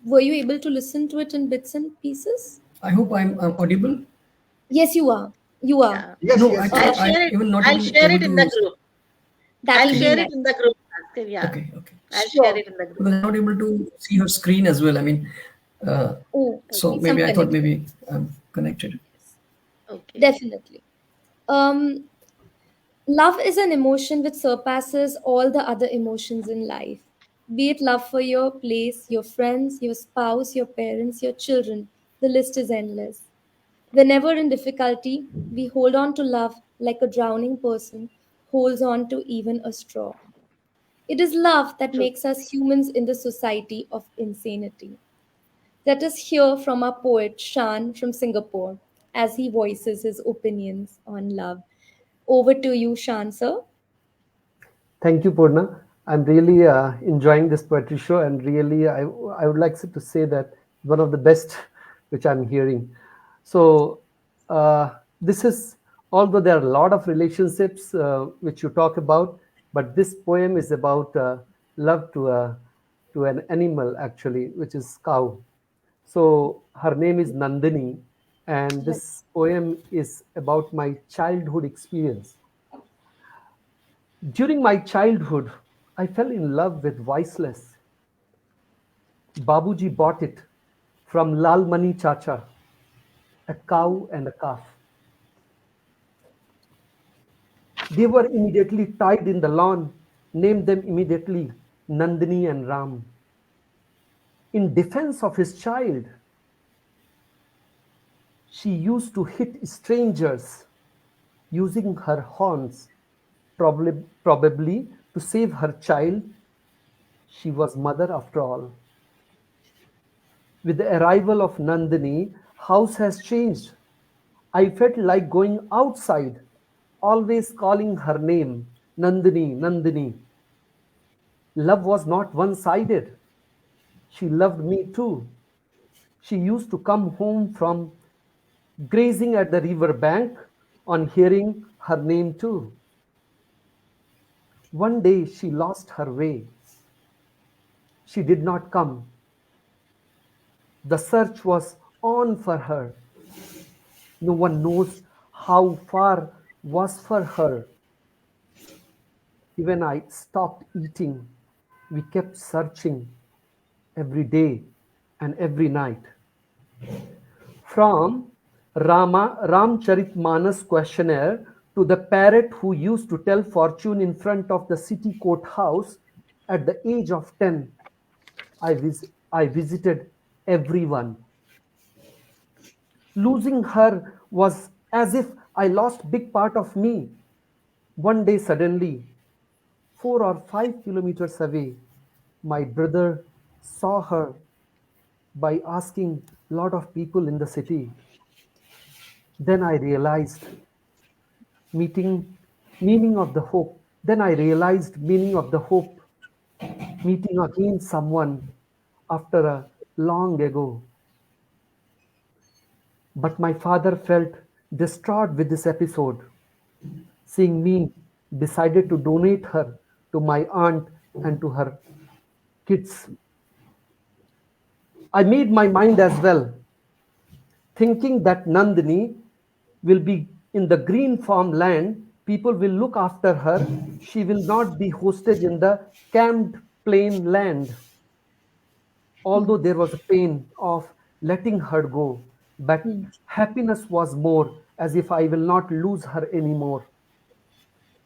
were you able to listen to it in bits and pieces? I hope I'm audible. Yes, you are. You are. Yeah. Yes, No, I yes, I'll thought yes. I share it. even not I'll even share able it in the to. group. I'll That'll be share nice. it in the group. Bhaskar. Yeah. Okay, okay. I'll share Sure. it in the group. Because I'm not able to see her screen as well. I mean, uh, Oh, so okay. Some maybe I thought connection. maybe I'm connected. Okay. Definitely. Um, Love is an emotion which surpasses all the other emotions in life. Be it love for your place, your friends, your spouse, your parents, your children. The list is endless. Whenever in difficulty, we hold on to love like a drowning person holds on to even a straw. It is love that True. makes us humans in the society of insanity. Let us hear from our poet Shaan from Singapore as he voices his opinions on love. Over to you, Shaan, sir. Thank you, Purna. I'm really enjoying this poetry show, and really, I would like to say that one of the best which I'm hearing. So, this is, although there are a lot of relationships which you talk about, but this poem is about love to an animal actually, which is cow. So her name is Nandini, and Right. this poem is about my childhood experience. During my childhood, I fell in love with Voiceless. Babuji bought it from Lal Mani Chacha, a cow and a calf. They were immediately tied in the lawn, named them immediately Nandini and Ram. In defense of his child, she used to hit strangers using her horns, probably to save her child. She was mother after all. With the arrival of Nandini, house has changed. I felt like going outside, always calling her name, Nandini, Nandini. Love was not one-sided. She loved me too. She used to come home from grazing at the river bank on hearing her name too. One day she lost her way. She did not come. The search was on for her. No one knows how far was for her. Even I stopped eating. We kept searching every day and every night. From Ramcharitmanas questionnaire to the parrot who used to tell fortune in front of the city courthouse at the age of 10, I visited everyone. Losing her was as if I lost big part of me. One day suddenly, 4 or 5 kilometers away, my brother saw her by asking lot of people in the city. Then I realized meeting meaning of the hope. Then I realized meaning of the hope, meeting again someone after a long ago. But my father felt distraught with this episode. Seeing me, decided to donate her to my aunt and to her kids. I made my mind as well, thinking that Nandini will be in the green farmland, people will look after her, she will not be hostage in the camped plain land. Although there was a pain of letting her go, but happiness was more, as if I will not lose her anymore.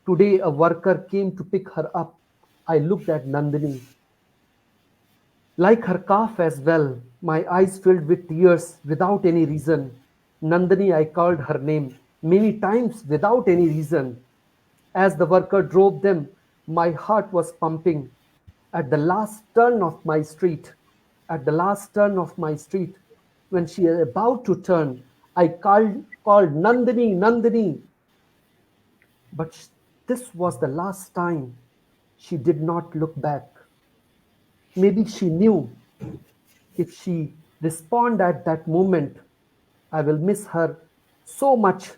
Today a worker came to pick her up. I looked at Nandini. Like her calf as well, my eyes filled with tears without any reason. Nandini, I called her name many times without any reason. As the worker drove them, my heart was pumping. At the last turn of my street, at the last turn of my street, when she was about to turn, I called Nandini, Nandini. But this was the last time. She did not look back. Maybe she knew if she respond at that moment, I will miss her so much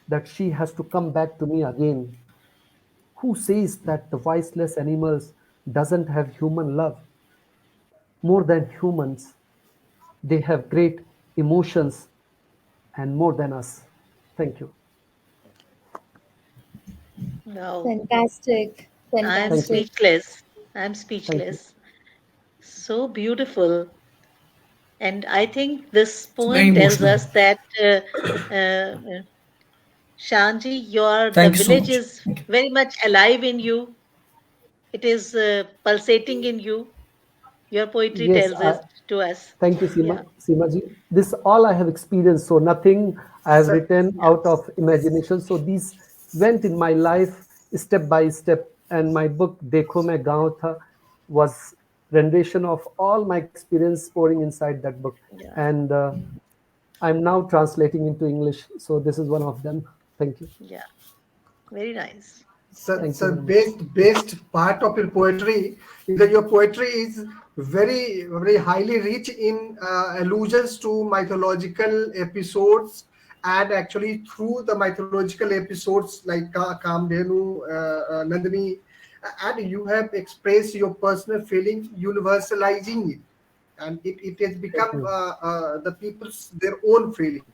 that she has to come back to me again. Who says that the voiceless animals doesn't have human love? More than humans, they have great emotions and more than us. Thank you. Wow. Fantastic. I'm Thank you. Fantastic. speechless. I'm Thank you. speechless. So beautiful. And I think this It's very poem tells emotional. us that, Shanji, the Thank you so village much. is Thank you. very much alive in you. It is pulsating in you. Your poetry Yes, tells us to us. thank you, Yeah, Seema ji. This all I have experienced, so nothing I have Sir, written yeah, out of imagination. So these went in my life step by step, and my book "Dekho Main Gaon Tha" was rendition of all my experience pouring inside that book, yeah, and I'm now translating into English. So this is one of them. Thank you, yeah. Very nice. sir, thank you sir, very much. best part of your poetry is that your poetry is very highly rich in allusions to mythological episodes, and actually through the mythological episodes like Kamdhenu, Nandini, and you have expressed your personal feeling, universalizing it, and it has Thank become you. the people's their own feeling.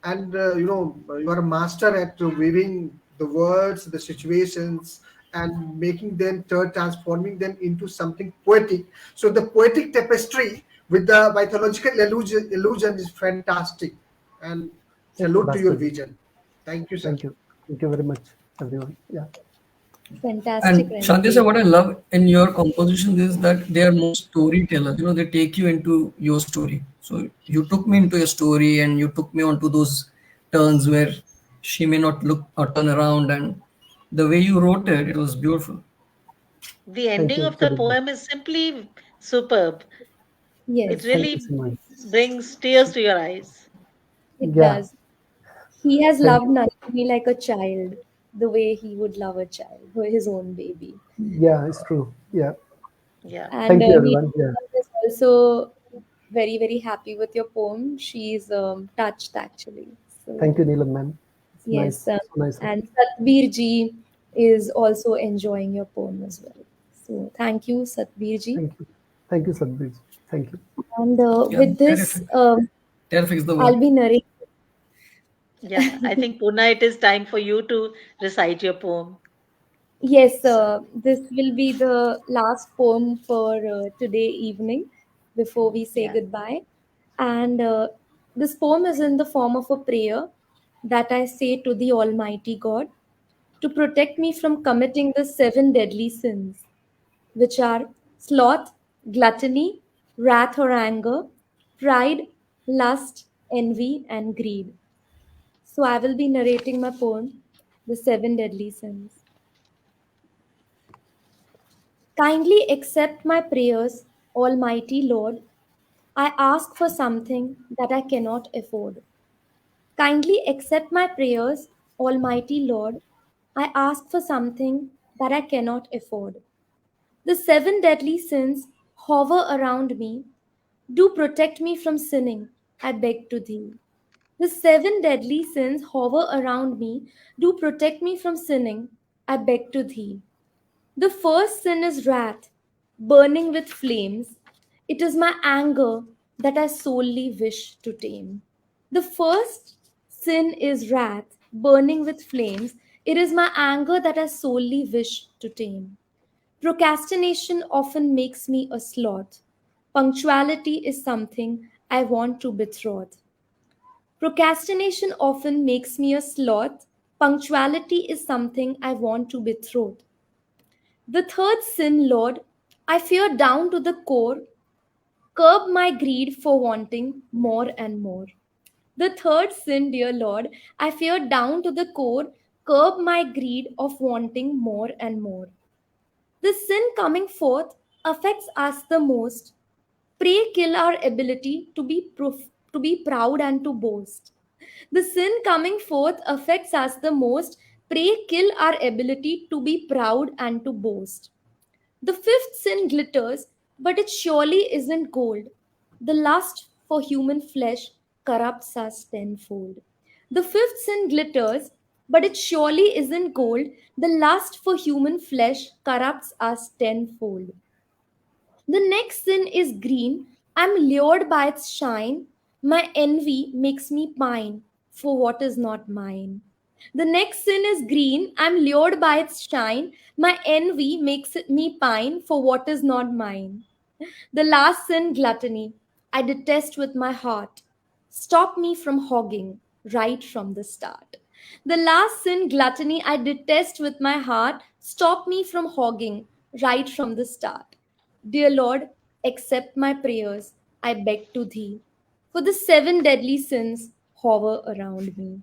And you are a master at weaving the words, the situations, and making them transforming them into something poetic. So the poetic tapestry with the mythological illusion is fantastic, and Thank you, salute to your Bhaskar ji. vision. Thank you, sir. Thank you. Thank you very much. everyone. Yeah. Fantastic, And Shantisa, Renji. what I love in your compositions is that they are more storytellers. They take you into your story. So you took me into your story and you took me onto those turns where she may not look or turn around. And the way you wrote it, it was beautiful. The Thank ending you, of the Sudeep. poem is simply superb. It Yes, Thank you really so much. brings tears to your eyes. it Yeah. does. He has Thank loved you. Nandini like a child, the way he would love a child, his own baby. Yeah, it's true. Yeah. Yeah. And Thank you, Neelam everyone. Yeah. is also very, very happy with your poem. She's touched actually. Thank you, So, Neelam, ma'am. It's yes. nice. So nice of And you. Satbir ji is also enjoying your poem as well. So, thank you, Satbir ji. Thank you. Thank you, Sadhbir. Thank you. And Yeah, with this, terrific. Terrific is the I'll word. be narrating. Yeah. I think, Puna, it is time for you to recite your poem. Yes, So, this will be the last poem for today evening before we say yeah. goodbye. And this poem is in the form of a prayer that I say to the Almighty God to protect me from committing the seven deadly sins, which are sloth, gluttony, wrath or anger, pride, lust, envy, and greed. So I will be narrating my poem, The Seven Deadly Sins. Kindly accept my prayers, Almighty Lord. I ask for something that I cannot afford. Kindly accept my prayers, Almighty Lord. I ask for something that I cannot afford. The seven deadly sins hover around me. Do protect me from sinning, I beg to thee. The seven deadly sins hover around me. Do protect me from sinning, I beg to thee. The first sin is wrath, burning with flames. It is my anger that I solely wish to tame. The first sin is wrath, burning with flames. It is my anger that I solely wish to tame. Procrastination often makes me a sloth. Punctuality is something I want to betroth. Procrastination often makes me a sloth. Punctuality is something I want to betroth. The third sin, Lord, I fear down to the core, curb my greed for wanting more and more. The third sin, dear Lord, I fear down to the core, curb my greed of wanting more and more. The sin coming forth affects us the most. Pray kill our ability to be proud and to boast. The sin coming forth affects us the most. Pray kill our ability to be proud and to boast. The fifth sin glitters, but it surely isn't gold. The lust for human flesh corrupts us tenfold. The fifth sin glitters, but it surely isn't gold. The lust for human flesh corrupts us tenfold. The next sin is green. I'm lured by its shine. My envy makes me pine for what is not mine. The next sin is green. I'm lured by its shine. My envy makes me pine for what is not mine. The last sin, gluttony, I detest with my heart. Stop me from hogging right from the start. The last sin, gluttony, I detest with my heart. Stop me from hogging right from the start. Dear Lord, accept my prayers, I beg to thee. For the seven deadly sins hover around me.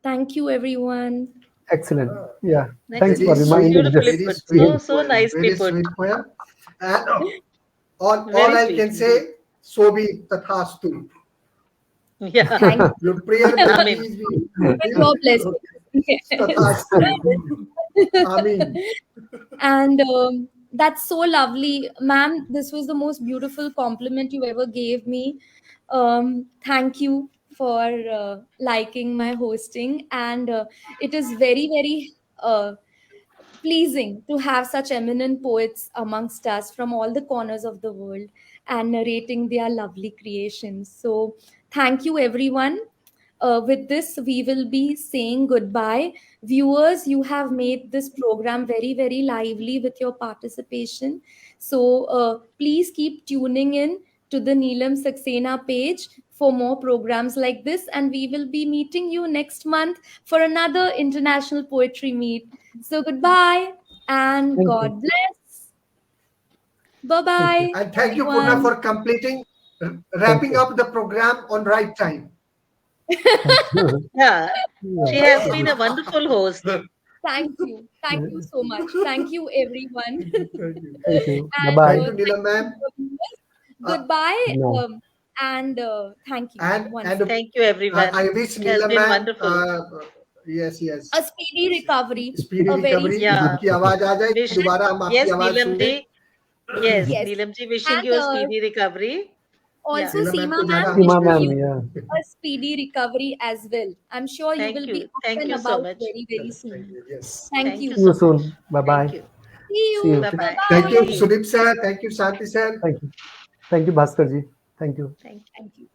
Thank you, everyone. Excellent. Yeah. Thanks Excellent. for Very So sweet, reminding beautifully this. very put. sweet So, Again, so poem, nicely very put. sweet poem. And all Very I sweet. can say, so be tathastu. Yeah. Thank Your prayer you. may Amen. please With be your blessing. okay. tathastu. Amen. And that's so lovely, ma'am. This was the most beautiful compliment you ever gave me. Thank you for liking my hosting, and it is very, very pleasing to have such eminent poets amongst us from all the corners of the world and narrating their lovely creations. So, thank you, everyone. With this, we will be saying goodbye. Viewers, you have made this program very, very lively with your participation. So, please keep tuning in to the Neelam Saxena page for more programs like this. And we will be meeting you next month for another international poetry meet. So goodbye and Thank you. God bless. Bye Thank bye. you. And thank you, Purna, for completing, wrapping you. up the program on right time. Yeah, she Yeah. has been a wonderful host. Thank you. Thank you so much. Thank you, everyone. Thank you. Thank you. And Thank Bye-bye. you, Neelam thank you, ma'am. viewers. Uh, Goodbye. Good night. And thank you and once and again. Thank you, everyone. I wish It has Neelam been ma'am, wonderful. yes, yes, A speedy recovery. speedy A very recovery. speedy Yeah. आपकी आवाज आ जाए Wish, दोबारा हम आपकी yes, आवाज Neelam सुन लें. ji. Yes, yes. Neelam ji, wishing And you a speedy recovery. Yeah. also Neelam ma'am Seema को ma'am ज्यादा Seema wishing ma'am, you yeah. a speedy recovery as well. I'm sure you will Thank be you. up Thank and you so about much. very, very Correct, thank soon. you. Yes. Thank Thank you you. See you so much. soon. Bye-bye. Thank you. See See you. you. Bye bye. Thank you, Bye-bye. See you. Sudeep sir. Thank you, Shanti sir. Thank you. Thank you, Bhaskar ji. Thank you. Thank you. Thank you.